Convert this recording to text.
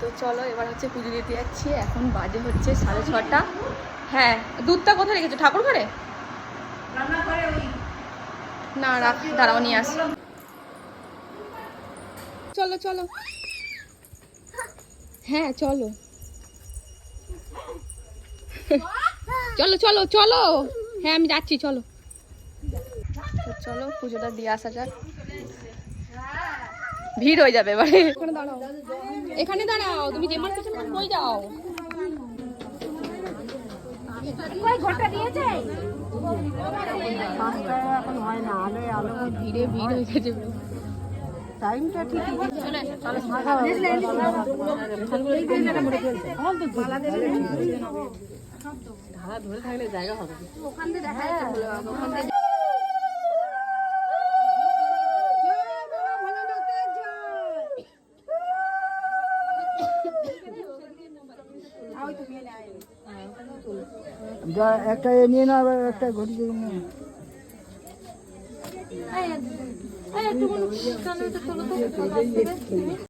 তো চলো এবার হচ্ছে পুজো দিতে যাচ্ছি। এখন বাজে হচ্ছে 6:30। হ্যাঁ, দুধটা কোথায় রেখেছো? ঠাকুর ঘরে না রাখ, দাঁড়াও নিয়ে আসি। চলো চলো, হ্যাঁ চলো চলো চলো চলো, হ্যাঁ আমি যাচ্ছি, চলো। তো চলো পুজোটা দিয়ে আসা যাক, ভিড় হয়ে যাবে এবারে। এখানে দাঁড়াও, এখানে দাঁড়াও, তুমি যে মার পেছনে কই যাও? ঘরটা দিয়েছে এখন হয় না, আলোয় আলো ভিড়ে ভিড় হয়ে গেছে। টাইমটা ঠিক চলে ধারা ধরে থাকলে জায়গা হবে, ওখান থেকে দেখা যাচ্ছে, ওখান থেকে একটা নিয়ে না, আবার একটা ঘটি নিয়ে